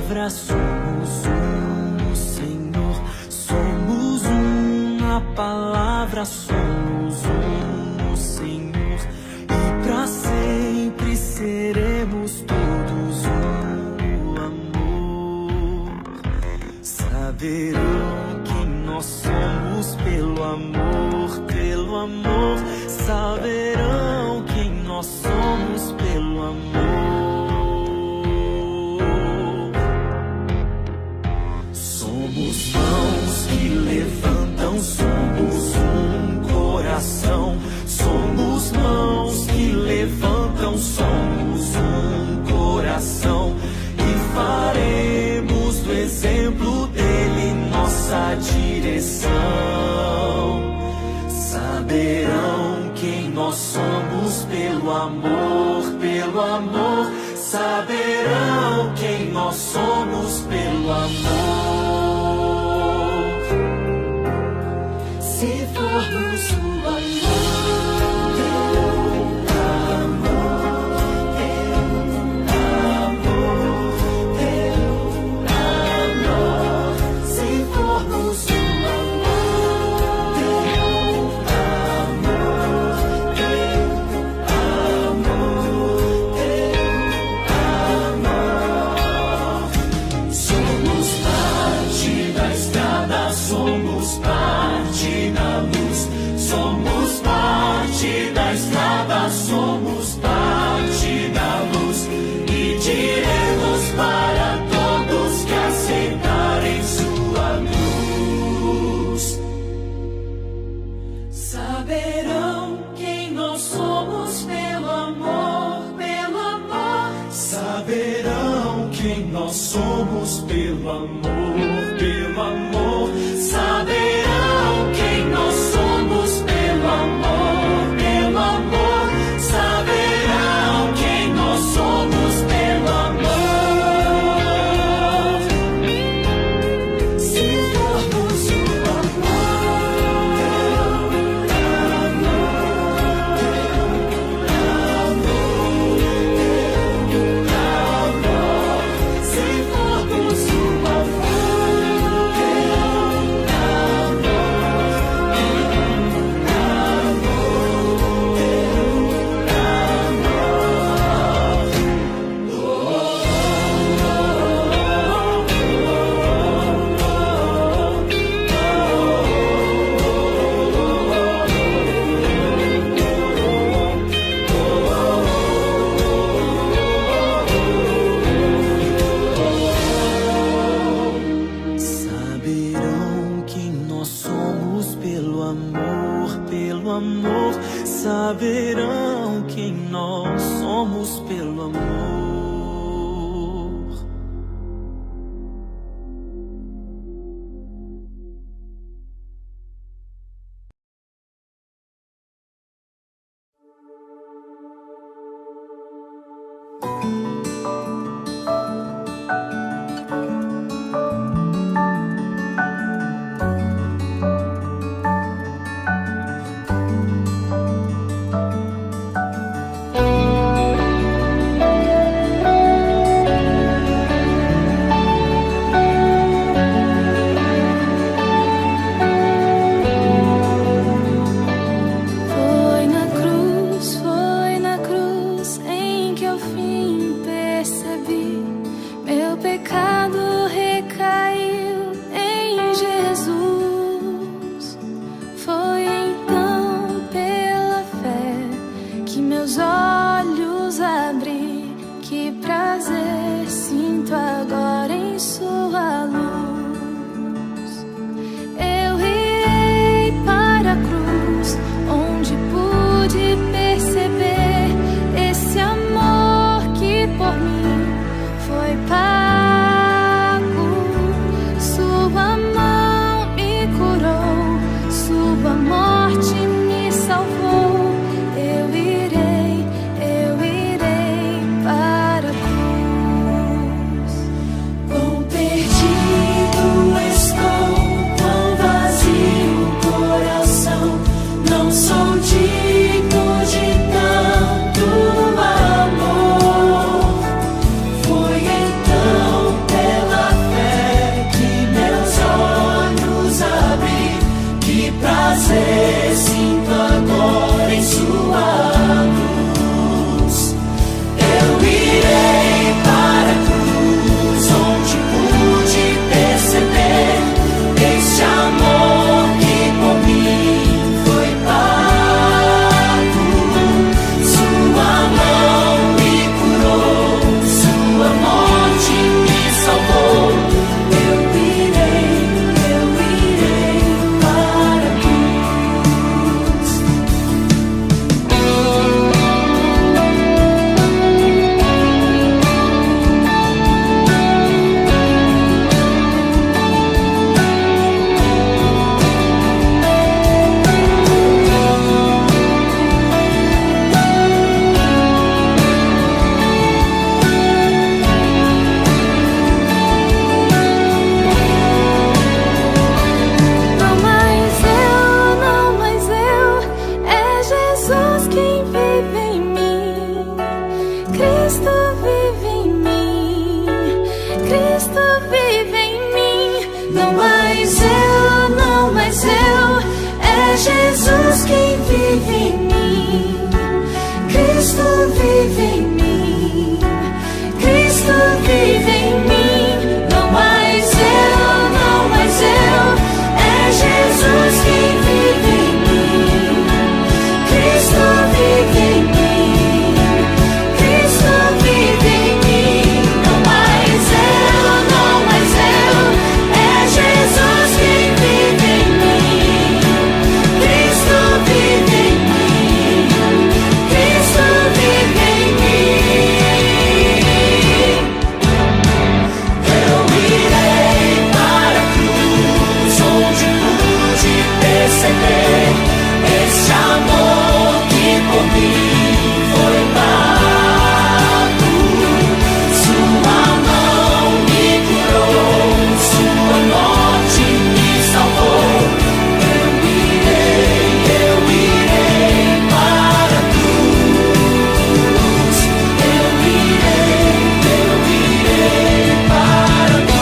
palavra somos um, Senhor. Somos um na palavra, somos um, Senhor. E pra sempre seremos todos um, amor. Saberão quem nós somos pelo amor, pelo amor. Saberão quem nós somos pelo amor. Somos mãos que levantam, somos um coração. Somos mãos que levantam, somos um coração. E faremos do exemplo dele nossa direção. Saberão quem nós somos pelo amor, pelo amor. Saberão quem nós somos pelo amor. Se formos o amor, teu amor, teu amor, teu amor. Se formos o amor, teu amor, teu amor, teu amor. Somos parte da estrada, somos parte da luz. Somos parte da estrada, somos parte da luz. E diremos para todos que aceitarem sua luz. Saberão quem nós somos pelo amor, pelo amor. Saberão quem nós somos pelo amor, pelo amor. Saberão quem nós somos pelo amor, pelo amor. Saberão quem nós somos pelo amor. Se formos o amor, se formos o saberão quem nós somos pelo amor, pelo amor. Saberão quem nós somos pelo amor. Tão perdido. vive em mim. Não mais eu, não mais eu, é Jesus quem vive em mim. Cristo vive em mim, Cristo vive em mim. Não mais eu, não mais eu, é Jesus quem vive em mim. Cristo vive em mim, Cristo vive em mim. Eu irei para a cruz, onde pude perceber esse amor que por mim foi pago. Sua mão me curou, sua morte me salvou. Eu irei para a cruz. Eu irei para a cruz.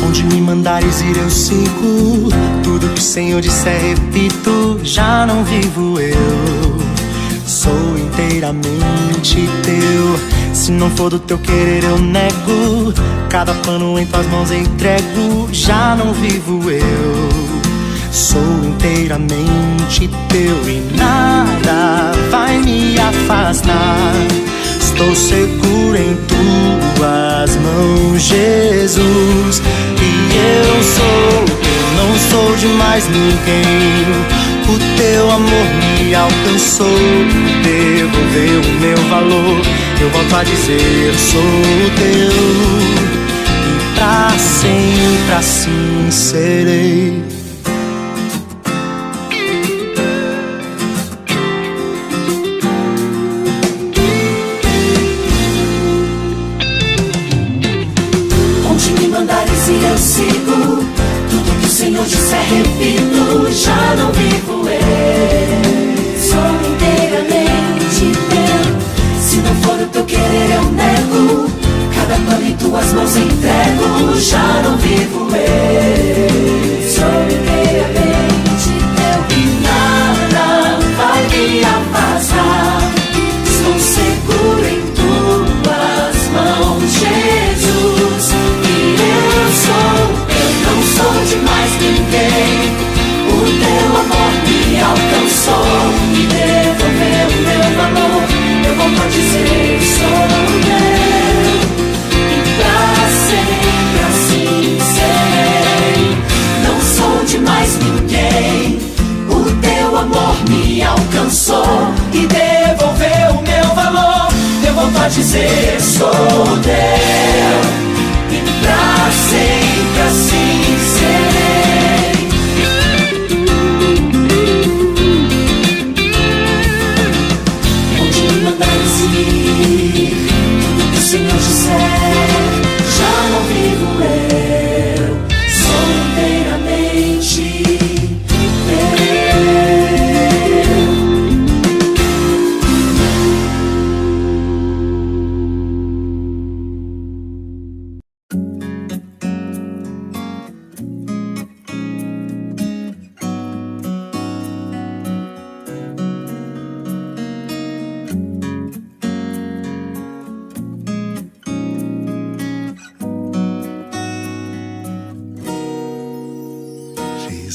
Onde me mandares ir eu sigo, tudo que o Senhor disser repito. Já não vivo eu, sou inteiramente teu. Se não for do teu querer eu nego, cada plano em tuas mãos entrego. Já não vivo eu, sou inteiramente teu. E nada vai me afastar, estou seguro em tuas mãos, Jesus. E eu não sou de mais ninguém. O teu amor me alcançou, devolveu o meu valor. Eu volto a dizer, sou teu, e pra sempre assim serei. Onde me mandares ir eu sigo, tudo que o Senhor disser repito. Já não vivo eu, sou inteiramente teu. Se não for o teu querer eu nego, cada plano em tuas mãos entrego. Já não vivo eu, sou inteiramente teu. E nada vai me afastar, estou seguro em tuas mãos, Jesus. Eu não sou de mais ninguém. O teu amor me alcançou e devolveu o meu valor. Eu volto a dizer, sou teu, e pra sempre assim serei. Não sou de mais ninguém. O teu amor me alcançou e devolveu o meu valor. Eu volto a dizer, sou teu, e pra sempre assim serei. Onde me mandares ir, tudo que o Senhor disser. Já não vivo eu, sou inteiramente teu.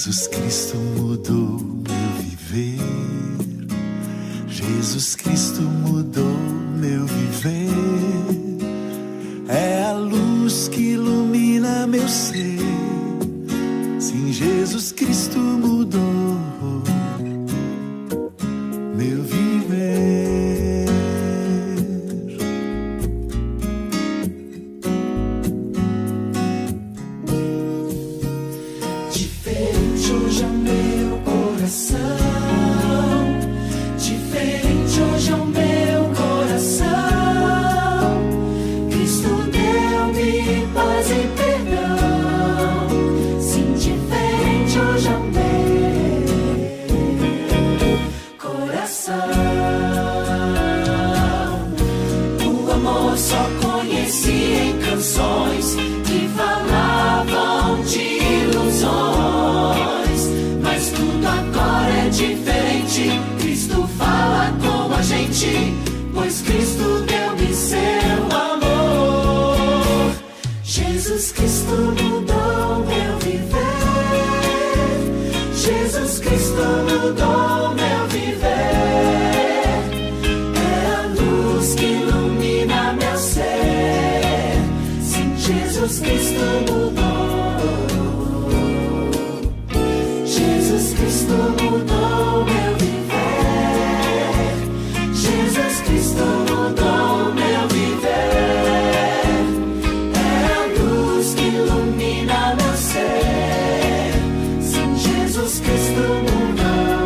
Jesus Cristo mudou meu viver. Jesus Cristo mudou meu viver. É a luz que ilumina meu ser. Sim, Jesus Cristo mudou. meu viver. Diferente hoje é o meu coração, diferente hoje é o meu coração. Cristo deu-me paz e perdão. Sim, diferente hoje é o meu coração. O amor só conheci em canções que falavam de ilusões, mas tudo agora é diferente. Cristo fala com a gente, pois Cristo deu-me seu amor. Jesus Cristo mudou meu viver. Jesus Cristo mudou meu viver. É a luz que ilumina meu ser. Sim, Jesus Cristo mudou. Jesus Cristo mudou meu viver. Jesus Cristo mudou meu viver. É a luz que ilumina meu ser. Sim, Jesus Cristo mudou.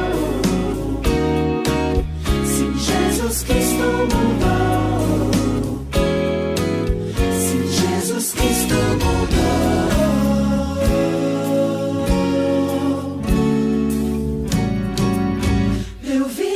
Sim, Jesus Cristo mudou. Sim, Jesus Cristo mudou. Meu viver.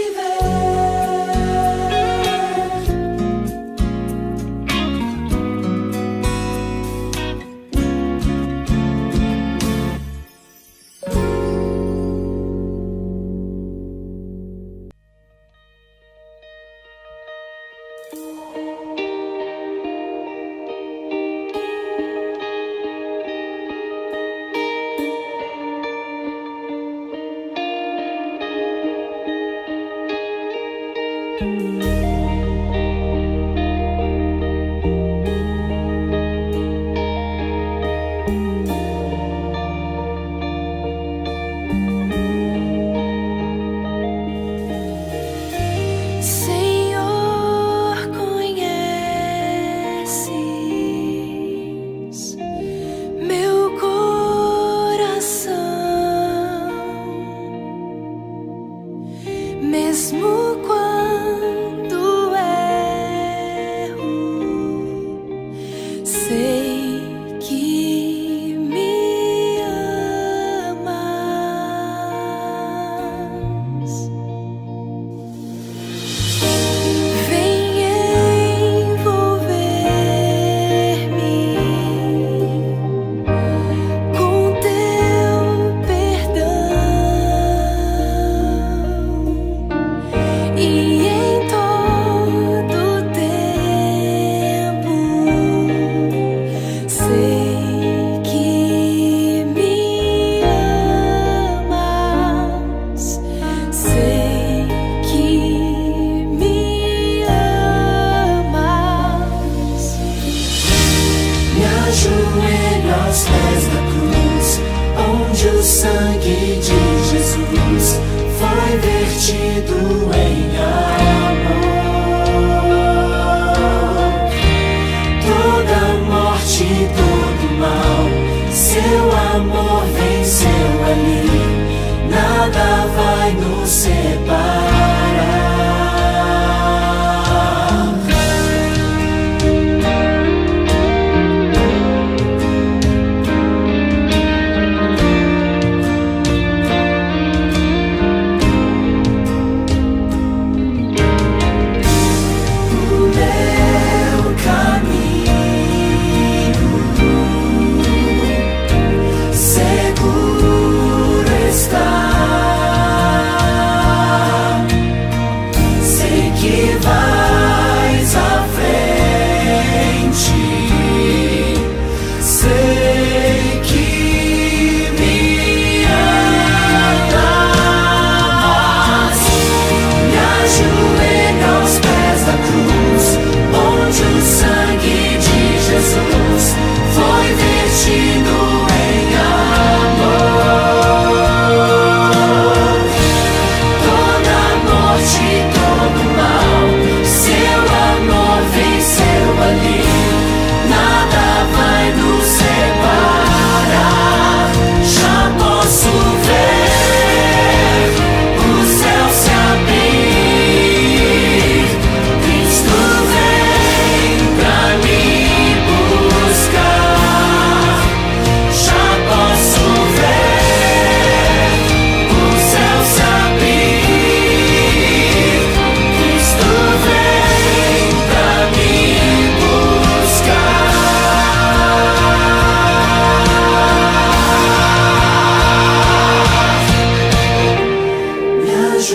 Senhor, conheces meu coração, mesmo quando erro, sei que me amas. Vem envolver-me com teu perdão, e em todo tempo sei que me amas. Sei que me amas. Me ajoelho aos pés da cruz, onde o sangue de Jesus foi vertido em amor. Toda morte, todo mal, seu amor venceu ali. Nada vai nos separar.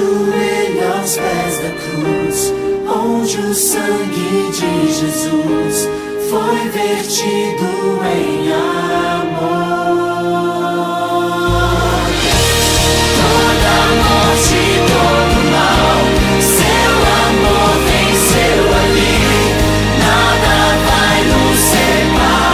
ajoelho aos pés da cruz, onde o sangue de Jesus foi vertido em amor. Toda morte, todo mal, seu amor venceu ali, nada vai nos separar.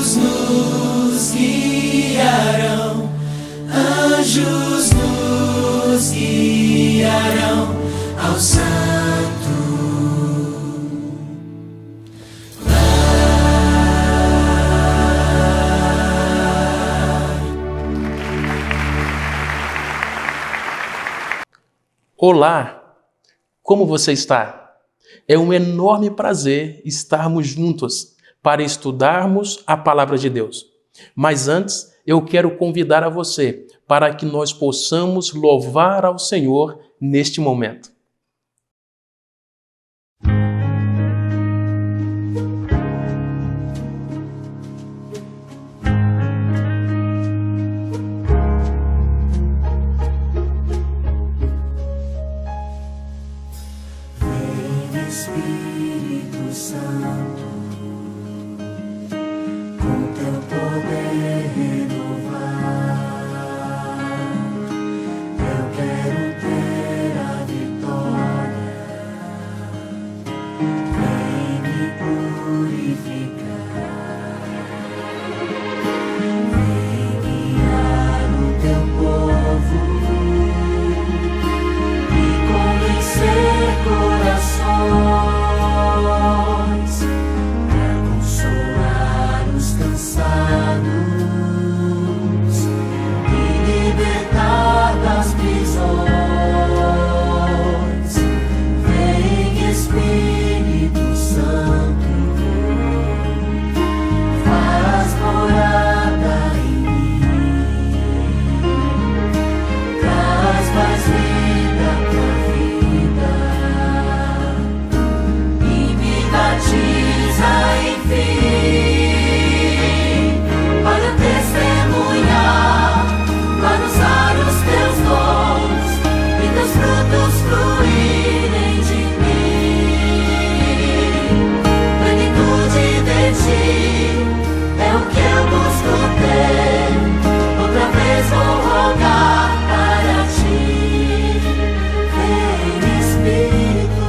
Anjos nos guiarão, anjos nos guiarão ao santo. Olá, como você está? É um enorme prazer estarmos juntos para estudarmos a Palavra de Deus. Mas antes, eu quero convidar a você para que nós possamos louvar ao Senhor neste momento. Espírito Santo, com teu poder renovar, eu quero ter a vitória. Vem me purificar, vem guiar o teu povo e convencer corações, pra consolar os cansados e libertar das prisões. Vem Espírito Santo, faz morada em mim, traz mais vida pra vida. Batiza, enfim, para testemunhar, para usar os teus dons e teus frutos fluírem de mim. Plenitude de ti é o que eu busco ter, outra vez vou rogar para ti. Vem Espírito,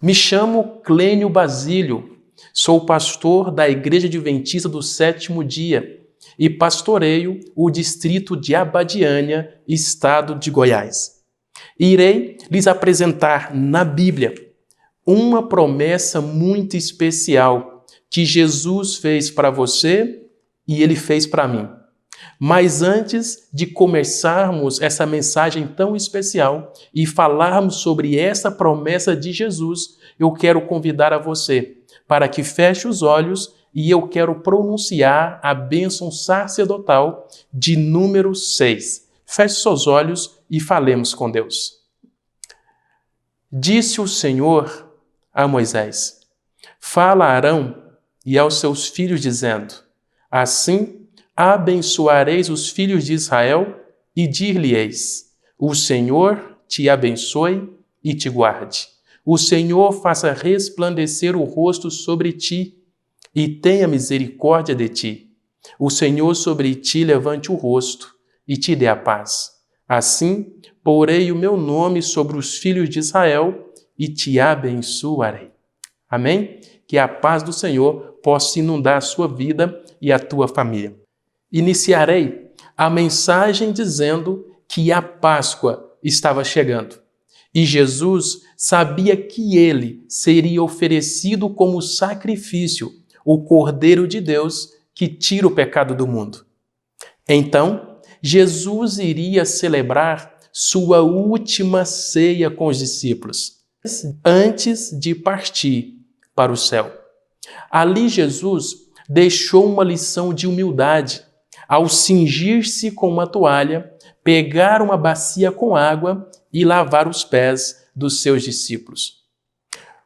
Me chamo Clênio Basílio, sou pastor da Igreja Adventista do Sétimo Dia e pastoreio o distrito de Abadiânia, estado de Goiás. Irei lhes apresentar na Bíblia uma promessa muito especial que Jesus fez para você e Ele fez para mim. Mas antes de começarmos essa mensagem tão especial e falarmos sobre essa promessa de Jesus, eu quero convidar a você para que feche os olhos e eu quero pronunciar a bênção sacerdotal de número 6. Feche seus olhos e falemos com Deus. Disse o Senhor a Moisés: fala a Arão e aos seus filhos, dizendo: assim abençoareis os filhos de Israel e dir-lhe-eis: o Senhor te abençoe e te guarde. O Senhor faça resplandecer o rosto sobre ti e tenha misericórdia de ti. O Senhor sobre ti levante o rosto e te dê a paz. Assim, porei o meu nome sobre os filhos de Israel e te abençoarei. Amém? Que a paz do Senhor possa inundar a sua vida e a tua família. Iniciarei a mensagem dizendo que a Páscoa estava chegando. E Jesus sabia que ele seria oferecido como sacrifício, o Cordeiro de Deus que tira o pecado do mundo. Então, Jesus iria celebrar sua última ceia com os discípulos, antes de partir para o céu. Ali Jesus deixou uma lição de humildade ao cingir-se com uma toalha, pegar uma bacia com água e lavar os pés dos seus discípulos.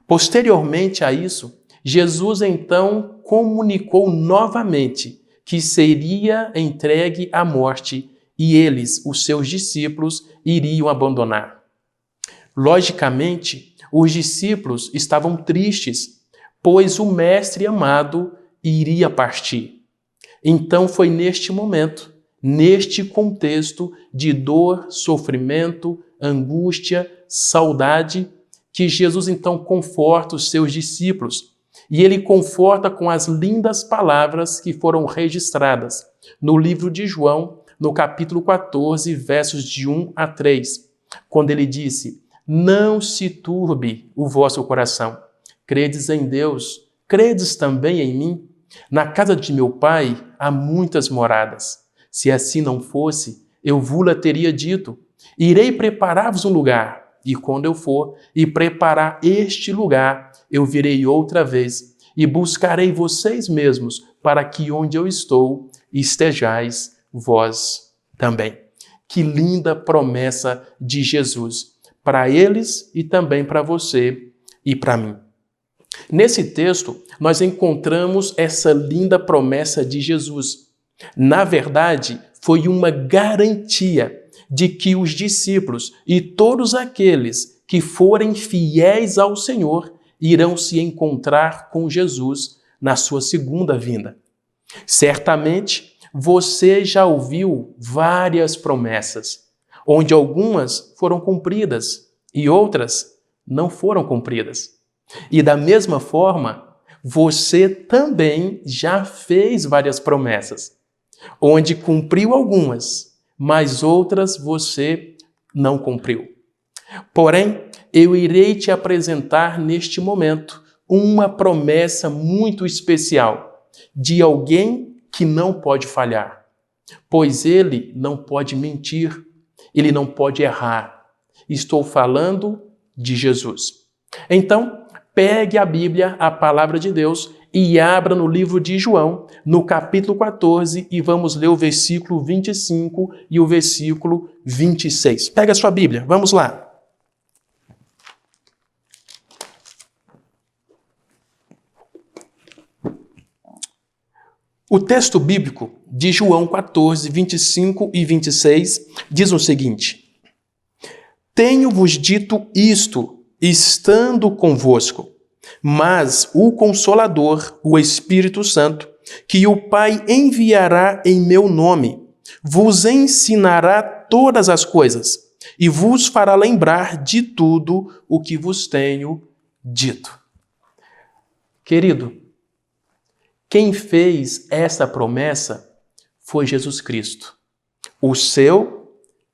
Posteriormente a isso, Jesus então comunicou novamente que seria entregue à morte e eles, os seus discípulos, iriam abandonar. Logicamente, os discípulos estavam tristes, pois o Mestre amado iria partir. Então foi neste momento, neste contexto de dor, sofrimento, angústia, saudade, que Jesus então conforta os seus discípulos. E ele conforta com as lindas palavras que foram registradas no livro de João, no capítulo 14, versos de 1 a 3, quando ele disse: não se turbe o vosso coração. Credes em Deus, credes também em mim? Na casa de meu Pai há muitas moradas. Se assim não fosse, eu vos-la teria dito: irei preparar-vos um lugar, e quando eu for e preparar este lugar, eu virei outra vez e buscarei vocês mesmos, para que onde eu estou estejais vós também. Que linda promessa de Jesus para eles e também para você e para mim. Nesse texto, nós encontramos essa linda promessa de Jesus. Na verdade, foi uma garantia de que os discípulos e todos aqueles que forem fiéis ao Senhor irão se encontrar com Jesus na sua segunda vinda. Certamente, você já ouviu várias promessas, onde algumas foram cumpridas e outras não foram cumpridas. E da mesma forma, você também já fez várias promessas, onde cumpriu algumas, mas outras você não cumpriu. Porém, eu irei te apresentar neste momento uma promessa muito especial de alguém que não pode falhar, pois ele não pode mentir, ele não pode errar. Estou falando de Jesus. Então, pegue a Bíblia, a palavra de Deus, e abra no livro de João, no capítulo 14, e vamos ler o versículo 25 e o versículo 26. Pega a sua Bíblia, vamos lá. O texto bíblico de João 14, 25 e 26 diz o seguinte: tenho-vos dito isto, estando convosco, mas o Consolador, o Espírito Santo, que o Pai enviará em meu nome, vos ensinará todas as coisas e vos fará lembrar de tudo o que vos tenho dito. Querido, quem fez essa promessa foi Jesus Cristo, o seu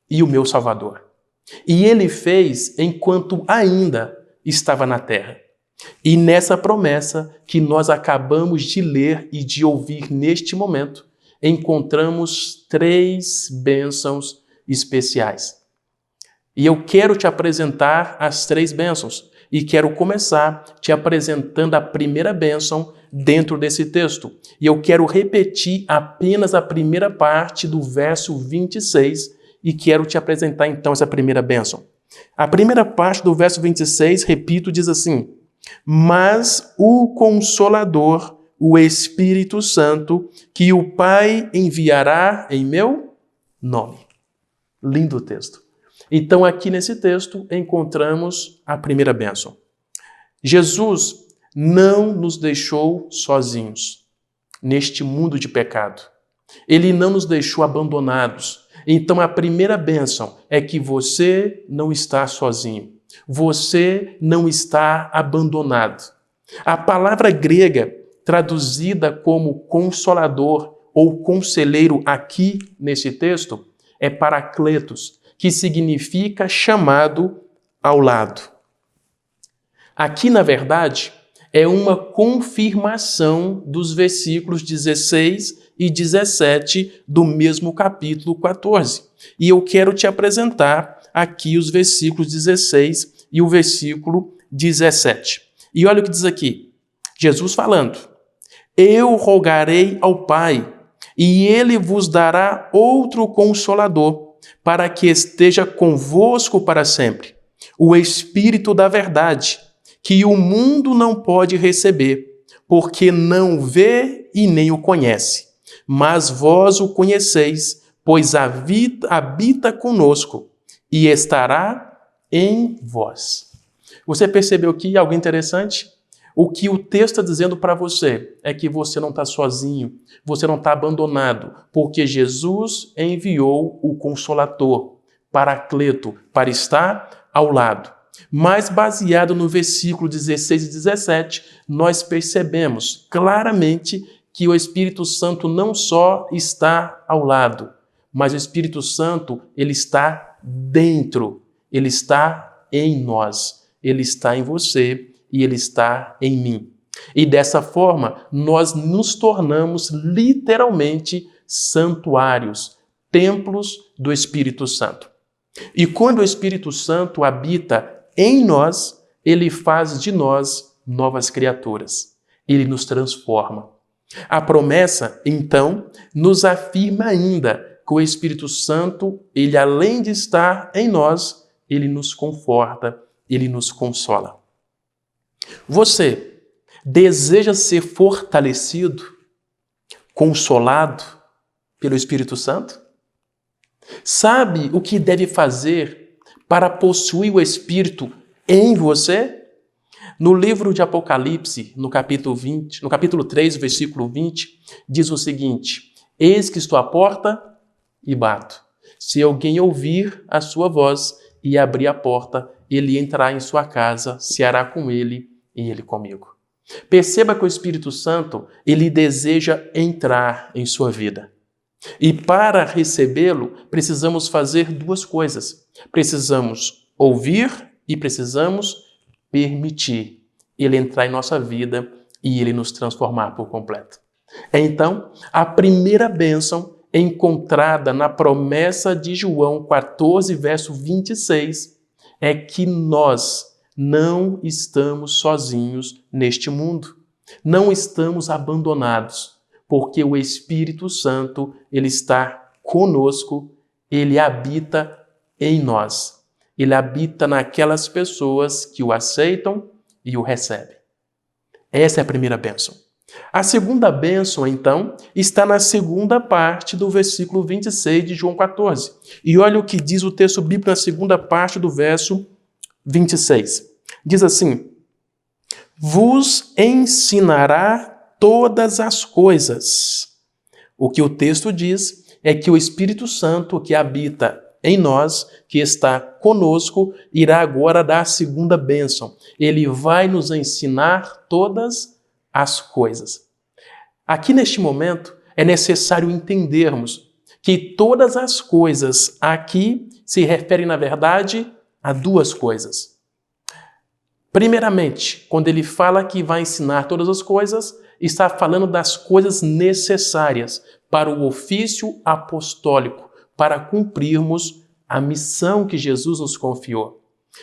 e o meu Salvador. E ele fez enquanto ainda estava na terra. E nessa promessa que nós acabamos de ler e de ouvir neste momento, encontramos 3 bênçãos especiais. E eu quero te apresentar as 3 bênçãos. E quero começar te apresentando a primeira bênção dentro desse texto. E eu quero repetir apenas a primeira parte do verso 26 e quero te apresentar então essa primeira bênção. A primeira parte do verso 26, repito, diz assim: mas o Consolador, o Espírito Santo, que o Pai enviará em meu nome. Lindo texto. Então, aqui nesse texto, encontramos a primeira bênção. Jesus não nos deixou sozinhos neste mundo de pecado. Ele não nos deixou abandonados. Então, a primeira bênção é que você não está sozinho. Você não está abandonado. A palavra grega traduzida como consolador ou conselheiro aqui nesse texto é parakletos, que significa chamado ao lado. Aqui, na verdade, é uma confirmação dos versículos 16 e 17 do mesmo capítulo 14. E eu quero te apresentar aqui os versículos 16 e o versículo 17. E olha o que diz aqui, Jesus falando: eu rogarei ao Pai, e Ele vos dará outro Consolador, para que esteja convosco para sempre, o Espírito da verdade, que o mundo não pode receber, porque não vê e nem o conhece. Mas vós o conheceis, pois habita conosco e estará em vós. Você percebeu aqui algo interessante? O que o texto está dizendo para você é que você não está sozinho, você não está abandonado, porque Jesus enviou o Consolador, Paracleto, para estar ao lado. Mas baseado no versículo 16 e 17, nós percebemos claramente que o Espírito Santo não só está ao lado, mas o Espírito Santo, ele está dentro, ele está em nós, ele está em você e ele está em mim. E dessa forma, nós nos tornamos literalmente santuários, templos do Espírito Santo. E quando o Espírito Santo habita em nós, ele faz de nós novas criaturas. Ele nos transforma. A promessa, então, nos afirma ainda que o Espírito Santo, ele além de estar em nós, ele nos conforta, ele nos consola. Você deseja ser fortalecido, consolado pelo Espírito Santo? Sabe o que deve fazer para possuir o Espírito em você? No livro de Apocalipse, no capítulo 3, versículo 20, diz o seguinte: eis que estou à porta e bato. Se alguém ouvir a sua voz e abrir a porta, ele entrará em sua casa, ceará com ele e ele comigo. Perceba que o Espírito Santo, ele deseja entrar em sua vida. E para recebê-lo, precisamos fazer 2 coisas. Precisamos ouvir e precisamos permitir ele entrar em nossa vida e ele nos transformar por completo. Então, a primeira bênção encontrada na promessa de João 14, verso 26, é que nós não estamos sozinhos neste mundo. Não estamos abandonados, porque o Espírito Santo, ele está conosco, ele habita em nós. Ele habita naquelas pessoas que o aceitam e o recebem. Essa é a primeira bênção. A segunda bênção, então, está na segunda parte do versículo 26 de João 14. E olha o que diz o texto bíblico na segunda parte do verso 26. Diz assim: vos ensinará todas as coisas. O que o texto diz é que o Espírito Santo que habita em nós, que está conosco, irá agora dar a segunda bênção. Ele vai nos ensinar todas as coisas. Aqui neste momento é necessário entendermos que todas as coisas aqui se referem, na verdade, a 2 coisas. Primeiramente, quando ele fala que vai ensinar todas as coisas, está falando das coisas necessárias para o ofício apostólico, para cumprirmos a missão que Jesus nos confiou.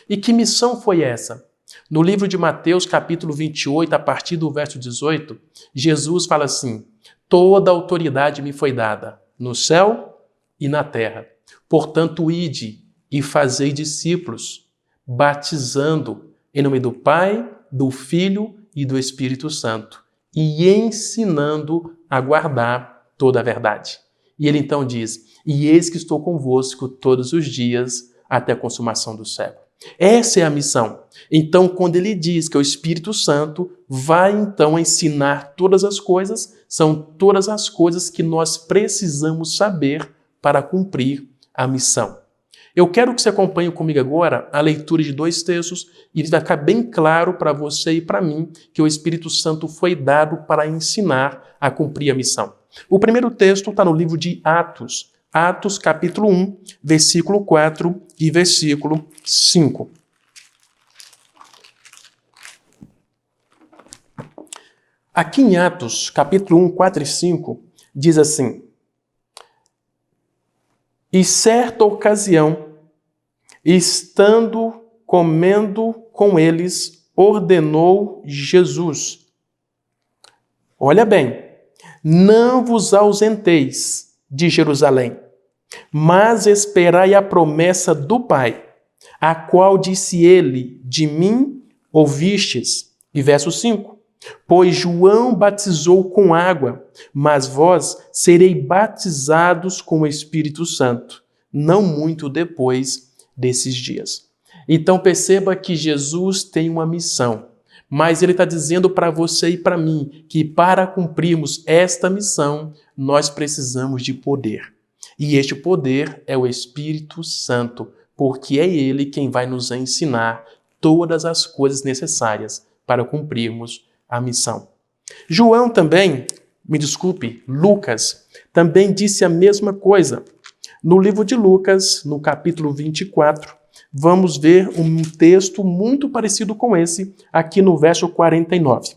E que missão foi essa? No livro de Mateus, capítulo 28, a partir do verso 18, Jesus fala assim: toda autoridade me foi dada, no céu e na terra. Portanto, ide e fazei discípulos, batizando em nome do Pai, do Filho e do Espírito Santo, e ensinando a guardar toda a verdade. E ele então diz: e eis que estou convosco todos os dias até a consumação do século. Essa é a missão. Então, quando ele diz que o Espírito Santo vai então ensinar todas as coisas, são todas as coisas que nós precisamos saber para cumprir a missão. Eu quero que você acompanhe comigo agora a leitura de 2 textos e vai ficar bem claro para você e para mim que o Espírito Santo foi dado para ensinar a cumprir a missão. O primeiro texto está no livro de Atos. Atos, capítulo 1, versículo 4 e versículo 5. Aqui em Atos, capítulo 1, 4 e 5, diz assim: e certa ocasião, estando comendo com eles, ordenou Jesus. Olha bem, não vos ausenteis de Jerusalém, mas esperai a promessa do Pai, a qual disse ele: de mim ouvistes. E verso 5, pois João batizou com água, mas vós serei batizados com o Espírito Santo, não muito depois desses dias. Então perceba que Jesus tem uma missão, mas ele está dizendo para você e para mim que para cumprirmos esta missão, nós precisamos de poder. E este poder é o Espírito Santo, porque é ele quem vai nos ensinar todas as coisas necessárias para cumprirmos a missão. João também, Lucas, também disse a mesma coisa. No livro de Lucas, no capítulo 24, vamos ver um texto muito parecido com esse, aqui no verso 49.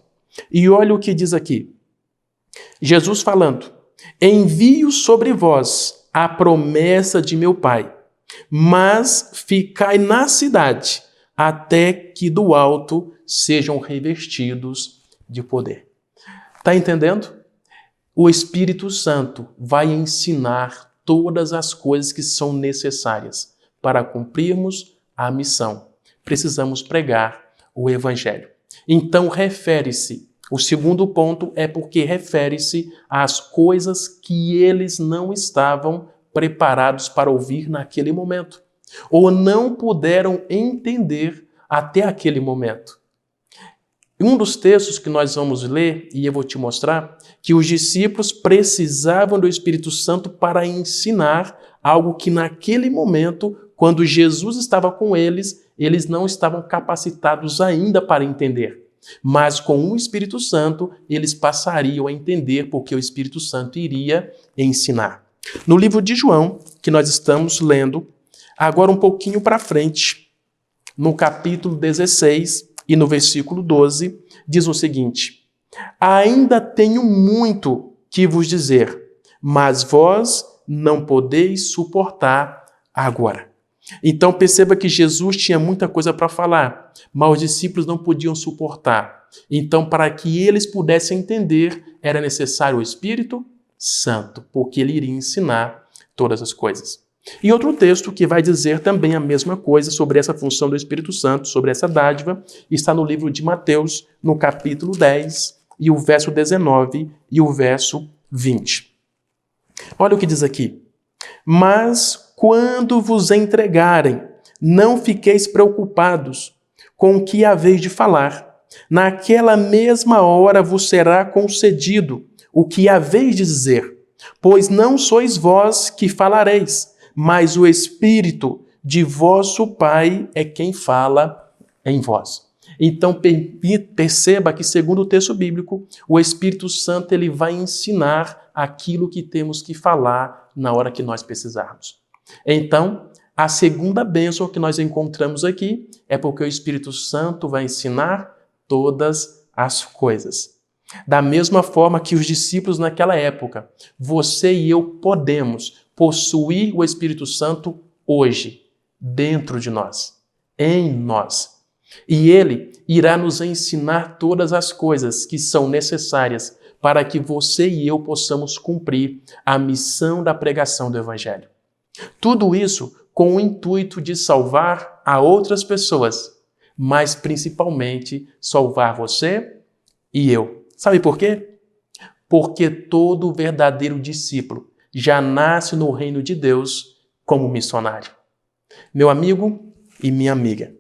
E olha o que diz aqui. Jesus falando: envio sobre vós a promessa de meu Pai, mas ficai na cidade, até que do alto sejam revestidos de poder. Está entendendo? O Espírito Santo vai ensinar todas as coisas que são necessárias para cumprirmos a missão. Precisamos pregar o Evangelho. Então, refere-se, o segundo ponto é porque refere-se às coisas que eles não estavam preparados para ouvir naquele momento, ou não puderam entender até aquele momento. Um dos textos que nós vamos ler, e eu vou te mostrar, que os discípulos precisavam do Espírito Santo para ensinar algo que naquele momento, quando Jesus estava com eles, eles não estavam capacitados ainda para entender. Mas com o Espírito Santo, eles passariam a entender, porque o Espírito Santo iria ensinar. No livro de João, que nós estamos lendo, agora um pouquinho para frente, no capítulo 16 e no versículo 12, diz o seguinte: ainda tenho muito que vos dizer, mas vós não podeis suportar agora. Então perceba que Jesus tinha muita coisa para falar, mas os discípulos não podiam suportar. Então, para que eles pudessem entender, era necessário o Espírito Santo, porque ele iria ensinar todas as coisas. E outro texto que vai dizer também a mesma coisa sobre essa função do Espírito Santo, sobre essa dádiva, está no livro de Mateus, no capítulo 10, e o verso 19 e o verso 20. Olha o que diz aqui. Mas quando vos entregarem, não fiqueis preocupados com o que haveis de falar. Naquela mesma hora vos será concedido o que haveis de dizer, pois não sois vós que falareis, mas o Espírito de vosso Pai é quem fala em vós. Então perceba que, segundo o texto bíblico, o Espírito Santo ele vai ensinar aquilo que temos que falar na hora que nós precisarmos. Então, a segunda bênção que nós encontramos aqui é porque o Espírito Santo vai ensinar todas as coisas. Da mesma forma que os discípulos naquela época, você e eu podemos possuir o Espírito Santo hoje, dentro de nós, em nós. E ele irá nos ensinar todas as coisas que são necessárias para que você e eu possamos cumprir a missão da pregação do Evangelho. Tudo isso com o intuito de salvar a outras pessoas, mas principalmente salvar você e eu. Sabe por quê? Porque todo verdadeiro discípulo já nasce no reino de Deus como missionário. Meu amigo e minha amiga,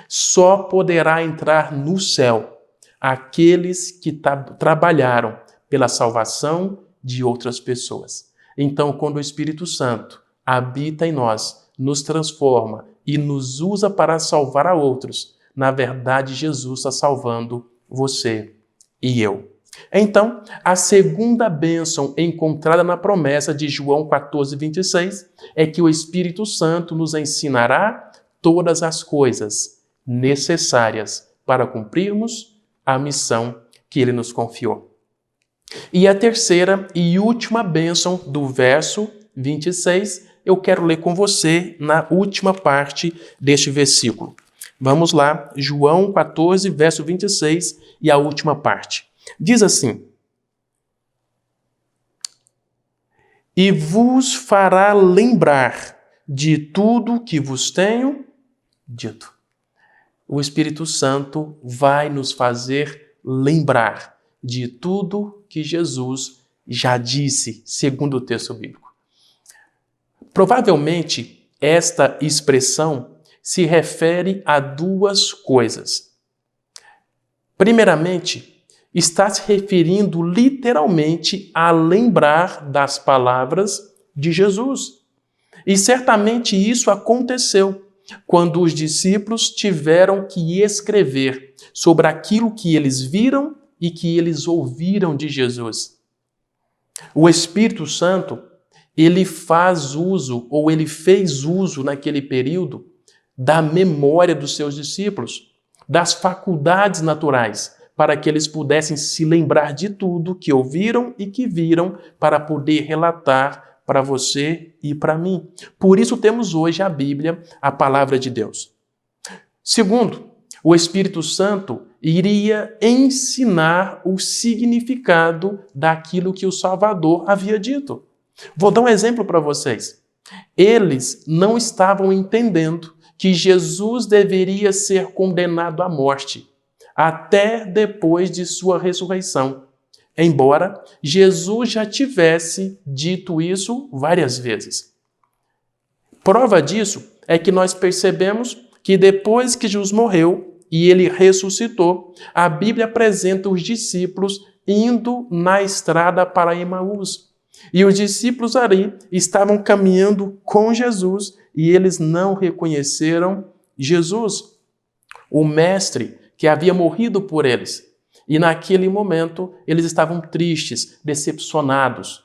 só poderá entrar no céu aqueles que trabalharam pela salvação de outras pessoas. Então, quando o Espírito Santo habita em nós, nos transforma e nos usa para salvar a outros, na verdade, Jesus está salvando você e eu. Então, a segunda bênção encontrada na promessa de João 14:26 é que o Espírito Santo nos ensinará todas as coisas necessárias para cumprirmos a missão que ele nos confiou. E a terceira e última bênção do verso 26, eu quero ler com você na última parte deste versículo. Vamos lá, João 14, verso 26 e a última parte. Diz assim: e vos fará lembrar de tudo que vos tenho dito. O Espírito Santo vai nos fazer lembrar de tudo que Jesus já disse, segundo o texto bíblico. Provavelmente, esta expressão se refere a duas coisas. Primeiramente, está se referindo literalmente a lembrar das palavras de Jesus. E certamente isso aconteceu quando os discípulos tiveram que escrever sobre aquilo que eles viram e que eles ouviram de Jesus. O Espírito Santo, ele faz uso, ou ele fez uso naquele período, da memória dos seus discípulos, das faculdades naturais, para que eles pudessem se lembrar de tudo que ouviram e que viram, para poder relatar para você e para mim. Por isso temos hoje a Bíblia, a palavra de Deus. Segundo, o Espírito Santo iria ensinar o significado daquilo que o Salvador havia dito. Vou dar um exemplo para vocês. Eles não estavam entendendo que Jesus deveria ser condenado à morte até depois de sua ressurreição, embora Jesus já tivesse dito isso várias vezes. Prova disso é que nós percebemos que depois que Jesus morreu e ele ressuscitou, a Bíblia apresenta os discípulos indo na estrada para Emaús. E os discípulos ali estavam caminhando com Jesus e eles não reconheceram Jesus, o Mestre que havia morrido por eles. E naquele momento eles estavam tristes, decepcionados.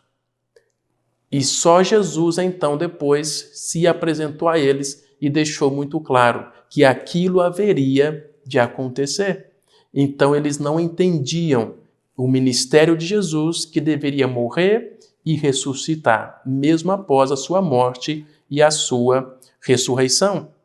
E só Jesus então depois se apresentou a eles e deixou muito claro que aquilo haveria de acontecer. Então eles não entendiam o ministério de Jesus, que deveria morrer e ressuscitar, mesmo após a sua morte e a sua ressurreição.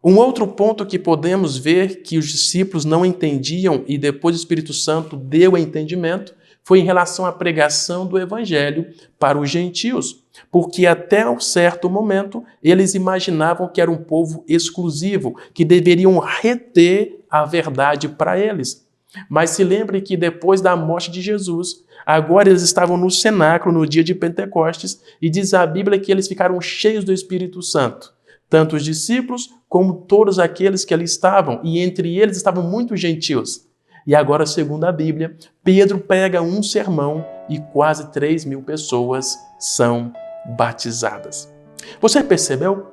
Um outro ponto que podemos ver que os discípulos não entendiam e depois o Espírito Santo deu entendimento foi em relação à pregação do Evangelho para os gentios, porque até um certo momento eles imaginavam que era um povo exclusivo, que deveriam reter a verdade para eles. Mas se lembre que depois da morte de Jesus, agora eles estavam no cenáculo no dia de Pentecostes e diz a Bíblia que eles ficaram cheios do Espírito Santo. Tanto os discípulos como todos aqueles que ali estavam, e entre eles estavam muitos gentios. E agora, segundo a Bíblia, Pedro prega um sermão e quase 3.000 pessoas são batizadas. Você percebeu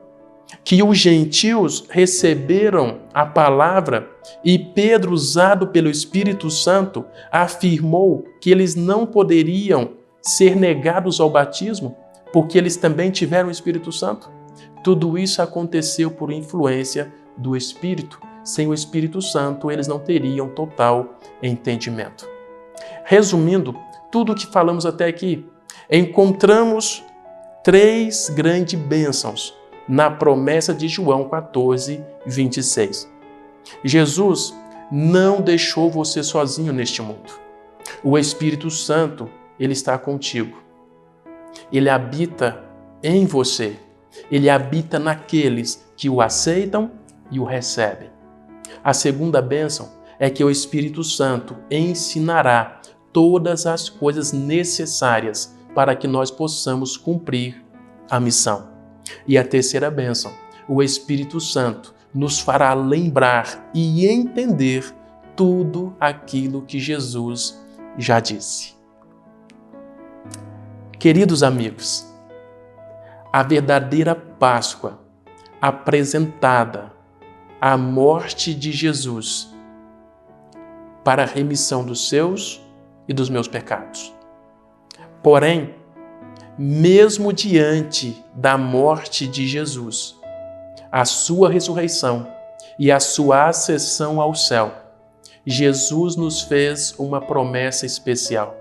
que os gentios receberam a palavra e Pedro, usado pelo Espírito Santo, afirmou que eles não poderiam ser negados ao batismo porque eles também tiveram o Espírito Santo? Tudo isso aconteceu por influência do Espírito. Sem o Espírito Santo, eles não teriam total entendimento. Resumindo tudo o que falamos até aqui, encontramos 3 grandes bênçãos na promessa de João 14, 26. Jesus não deixou você sozinho neste mundo. O Espírito Santo, ele está contigo. Ele habita em você. Ele habita naqueles que o aceitam e o recebem. A segunda bênção é que o Espírito Santo ensinará todas as coisas necessárias para que nós possamos cumprir a missão. E a terceira bênção, o Espírito Santo nos fará lembrar e entender tudo aquilo que Jesus já disse. Queridos amigos, a verdadeira Páscoa apresentada, a morte de Jesus para a remissão dos seus e dos meus pecados. Porém, mesmo diante da morte de Jesus, a sua ressurreição e a sua ascensão ao céu, Jesus nos fez uma promessa especial,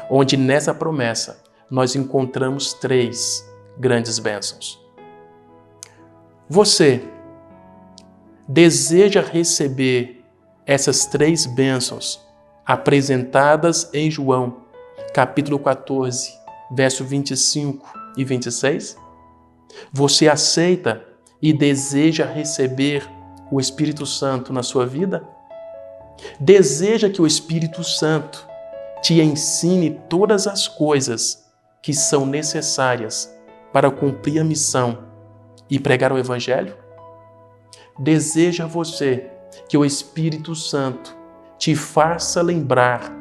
onde nessa promessa nós encontramos 3 grandes bênçãos. Você deseja receber essas 3 bênçãos apresentadas em João, capítulo 14, verso 25 e 26? Você aceita e deseja receber o Espírito Santo na sua vida? Deseja que o Espírito Santo te ensine todas as coisas que são necessárias para cumprir a missão e pregar o Evangelho? Deseja você que o Espírito Santo te faça lembrar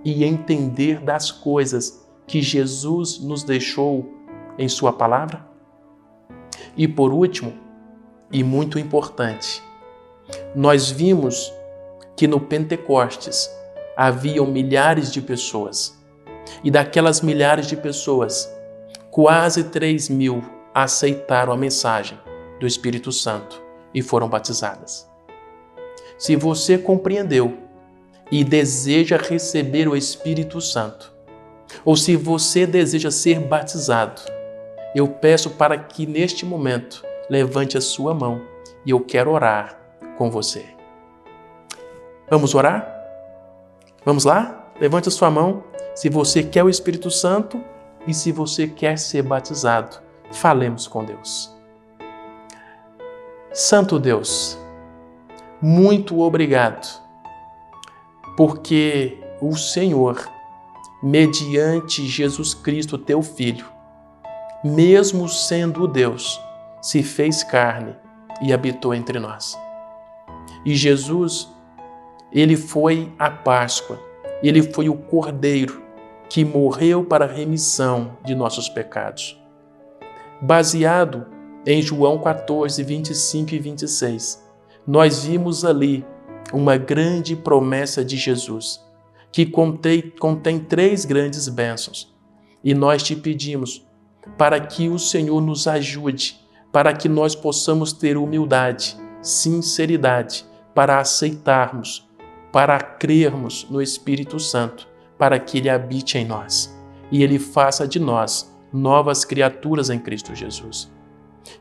e entender das coisas que Jesus nos deixou em sua palavra? E por último, e muito importante, nós vimos que no Pentecostes haviam milhares de pessoas. E daquelas milhares de pessoas, quase 3.000 aceitaram a mensagem do Espírito Santo e foram batizadas. Se você compreendeu e deseja receber o Espírito Santo, ou se você deseja ser batizado, eu peço para que neste momento levante a sua mão e eu quero orar com você. Vamos orar? Vamos lá? Levante a sua mão se você quer o Espírito Santo e se você quer ser batizado. Falemos com Deus. Santo Deus, muito obrigado, porque o Senhor, mediante Jesus Cristo, teu Filho, mesmo sendo Deus, se fez carne e habitou entre nós. E Jesus, ele foi a Páscoa, ele foi o Cordeiro que morreu para a remissão de nossos pecados. Baseado em João 14, 25 e 26, nós vimos ali uma grande promessa de Jesus, que contém 3 grandes bênçãos. E nós te pedimos para que o Senhor nos ajude, para que nós possamos ter humildade, sinceridade, para aceitarmos, para crermos no Espírito Santo, para que Ele habite em nós e Ele faça de nós novas criaturas em Cristo Jesus.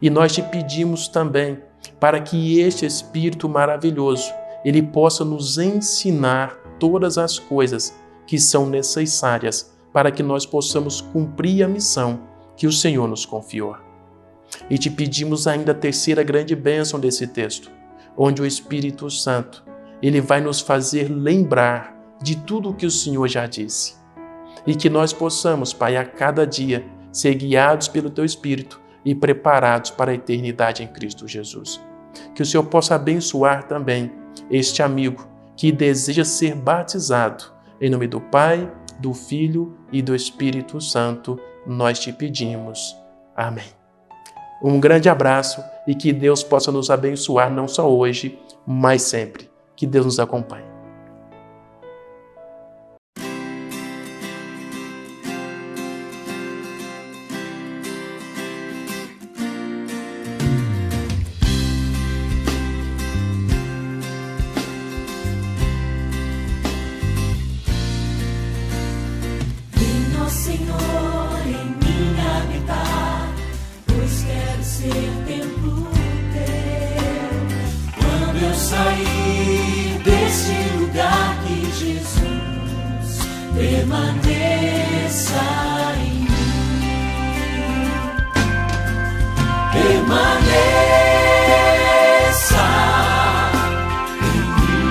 E nós te pedimos também para que este Espírito maravilhoso, Ele possa nos ensinar todas as coisas que são necessárias para que nós possamos cumprir a missão que o Senhor nos confiou. E te pedimos ainda a terceira grande bênção desse texto, onde o Espírito Santo, ele vai nos fazer lembrar de tudo o que o Senhor já disse. E que nós possamos, Pai, a cada dia ser guiados pelo Teu Espírito e preparados para a eternidade em Cristo Jesus. Que o Senhor possa abençoar também este amigo que deseja ser batizado. Em nome do Pai, do Filho e do Espírito Santo, nós te pedimos. Amém. Um grande abraço e que Deus possa nos abençoar não só hoje, mas sempre. Que Deus nos acompanhe. permaneça em mim. Permaneça em mim.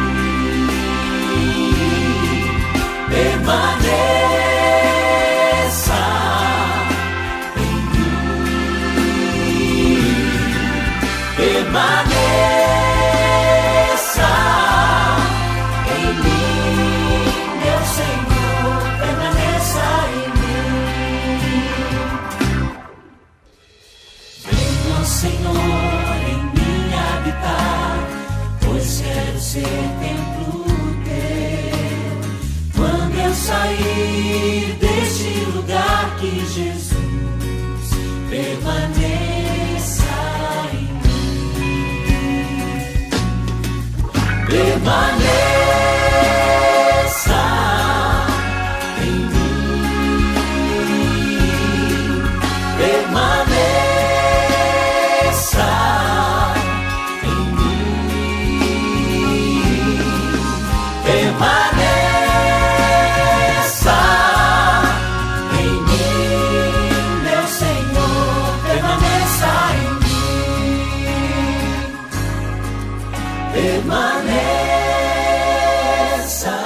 Permaneça em mim. Permaneça em mim, meu Senhor, permaneça em mim. Venha, Senhor, em mim habitar, pois quero ser templo teu. Quando eu sair deste lugar, que Jesus permaneça em mim. Permaneça em mim. Permaneça em mim. Permaneça em mim, meu Senhor, permaneça em mim. Permaneça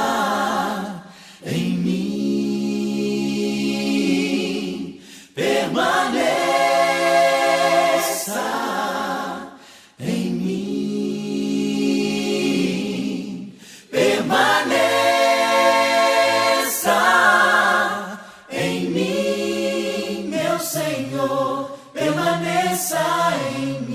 em mim. Permaneça em mim. Permaneça em mim, meu Senhor, permaneça em mim.